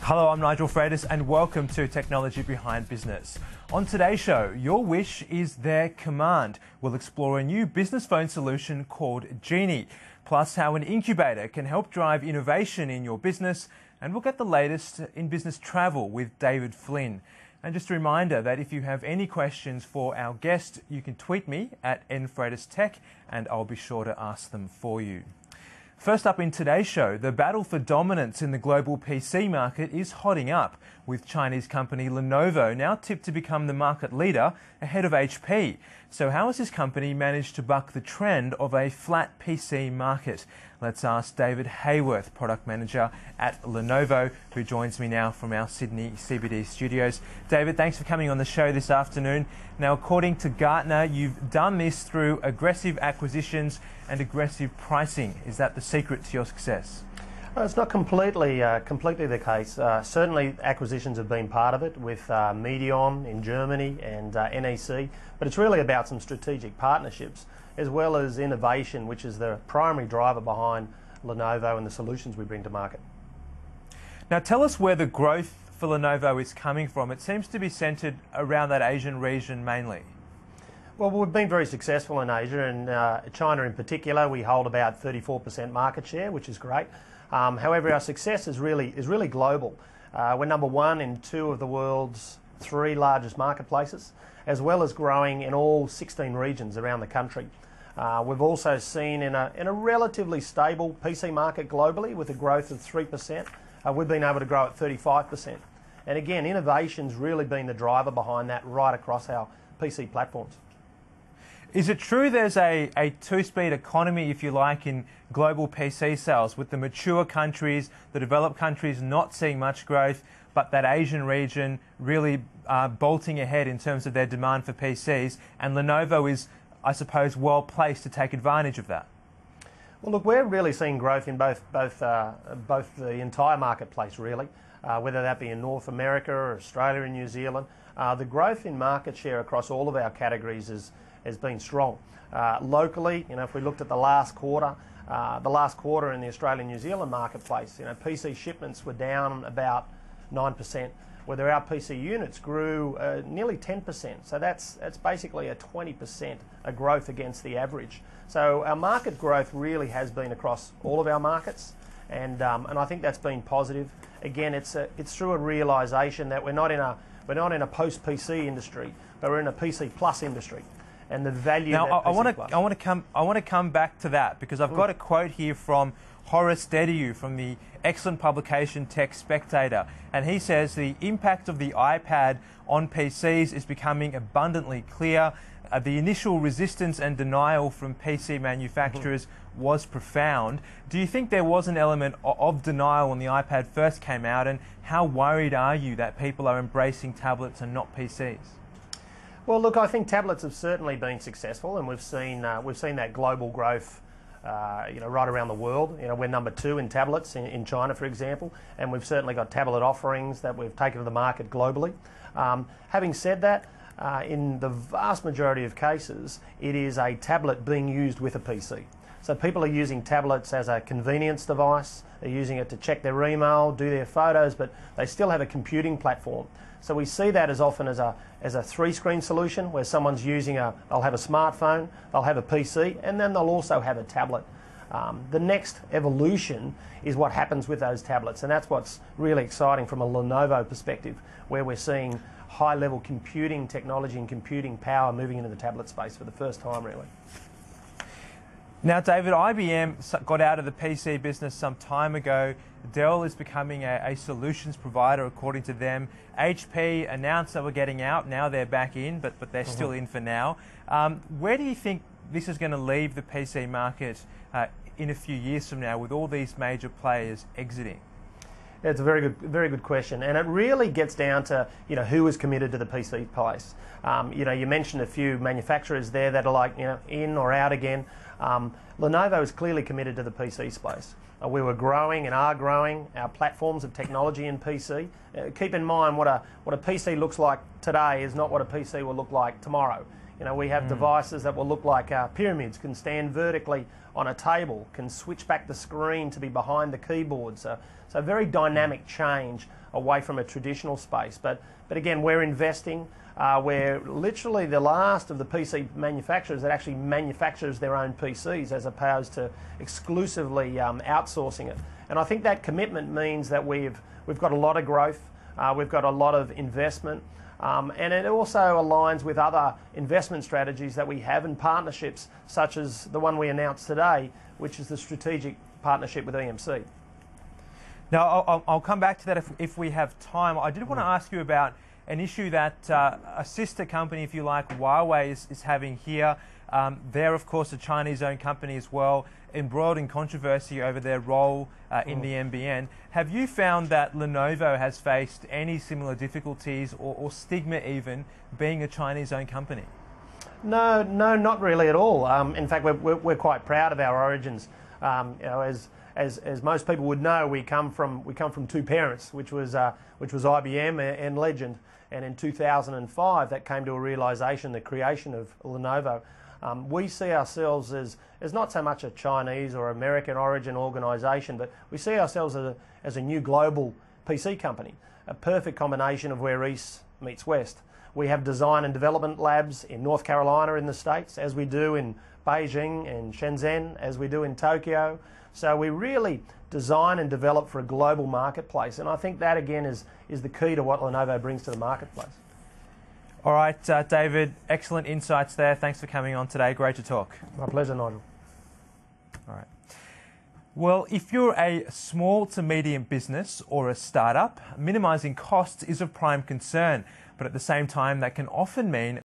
Hello, I'm Nigel Freitas and welcome to Technology Behind Business. On today's show, your wish is their command. We'll explore a new business phone solution called Genie, plus how an incubator can help drive innovation in your business, and we'll get the latest in business travel with David Flynn. And just a reminder that if you have any questions for our guest, you can tweet me at nfreightastech and I'll be sure to ask them for you. First up in today's show, the battle for dominance in the global PC market is hotting up, with Chinese company Lenovo now tipped to become the market leader ahead of HP. So how has this company managed to buck the trend of a flat PC market? Let's ask David Heyworth, product manager at Lenovo, who joins me now from our Sydney CBD studios. David, thanks for coming on the show this afternoon. Now, according to Gartner, you've done this through aggressive acquisitions and aggressive pricing. Is that the secret to your success? It's not completely the case. Certainly acquisitions have been part of it with Medion in Germany and NEC, but it's really about some strategic partnerships as well as innovation, which is the primary driver behind Lenovo and the solutions we bring to market. Now tell us where the growth for Lenovo is coming from. It seems to be centred around that Asian region mainly. Well, we've been very successful in Asia, and China in particular. We hold about 34% market share, which is great. However, our success is really global. We're number one in 2 of the world's 3 largest marketplaces, as well as growing in all 16 regions around the country. We've also seen in a relatively stable PC market globally with a growth of 3%. We've been able to grow at 35%. And again, innovation's really been the driver behind that right across our PC platforms. Is it true there's a 2-speed economy, if you like, in global PC sales, with the mature countries, the developed countries not seeing much growth, but that Asian region really bolting ahead in terms of their demand for PCs, and Lenovo is, I suppose, well placed to take advantage of that? Well, look, we're really seeing growth in both the entire marketplace, really, whether that be in North America or Australia and New Zealand. The growth in market share across all of our categories has been strong. Locally, if we looked at the last quarter in the Australian New Zealand marketplace, PC shipments were down about 9%, whether our PC units grew nearly 10%. So that's basically a 20% growth against the average. So our market growth really has been across all of our markets, and I think that's been positive. Again, it's through a realisation that we're not in a post-PC industry, but we're in a PC plus industry. And the value. Now, I want to come back to that, because I've got a quote here from Horace Dediu from the excellent publication Tech Spectator, and he says the impact of the iPad on PCs is becoming abundantly clear. The initial resistance and denial from PC manufacturers was profound. Do you think there was an element of denial when the iPad first came out, and how worried are you that people are embracing tablets and not PCs? Well, look, I think tablets have certainly been successful, and we've seen that global growth, right around the world. We're number 2 in tablets in China, for example, and we've certainly got tablet offerings that we've taken to the market globally. Having said that, in the vast majority of cases, it is a tablet being used with a PC. So people are using tablets as a convenience device. They're using it to check their email, do their photos, but they still have a computing platform. So we see that as often as a 3-screen solution, where someone's using they'll have a smartphone, they'll have a PC, and then they'll also have a tablet. The next evolution is what happens with those tablets, and that's what's really exciting from a Lenovo perspective, where we're seeing high-level computing technology and computing power moving into the tablet space for the first time, really. Now, David, IBM got out of the PC business some time ago. Dell is becoming a solutions provider, according to them. HP announced they were getting out. Now they're back in, but they're still in for now. Where do you think this is going to leave the PC market in a few years from now, with all these major players exiting? It's a very good question, and it really gets down to who is committed to the PC place. You mentioned a few manufacturers there that are like in or out again. Lenovo is clearly committed to the PC space. We were growing and are growing our platforms of technology in PC. Keep in mind what a PC looks like today is not what a PC will look like tomorrow. You know, we have devices that will look like pyramids, can stand vertically on a table, can switch back the screen to be behind the keyboard. So very dynamic change away from a traditional space. But again, we're investing. We're literally the last of the PC manufacturers that actually manufactures their own PCs as opposed to exclusively outsourcing it. And I think that commitment means that we've got a lot of growth, we've got a lot of investment, and it also aligns with other investment strategies that we have in partnerships such as the one we announced today, which is the strategic partnership with EMC. Now, I'll come back to that if we have time. I did want to ask you about an issue that a sister company, if you like, Huawei is having here. They're, of course, a Chinese-owned company as well, embroiled in controversy over their role in the NBN. Have you found that Lenovo has faced any similar difficulties or stigma even, being a Chinese-owned company? No, not really at all. In fact, we're quite proud of our origins. You know, as most people would know, we come from two parents, which was IBM and Legend. And in 2005, that came to a realisation, the creation of Lenovo. We see ourselves as not so much a Chinese or American origin organisation, but we see ourselves as a new global PC company, a perfect combination of where East meets West. We have design and development labs in North Carolina in the States, as we do in Beijing and Shenzhen, as we do in Tokyo. So we really design and develop for a global marketplace, and I think that again is the key to what Lenovo brings to the marketplace. All right, David, excellent insights there. Thanks for coming on today. Great to talk. My pleasure, Nigel. All right. Well, if you're a small to medium business or a startup, minimising costs is of prime concern, but at the same time, that can often mean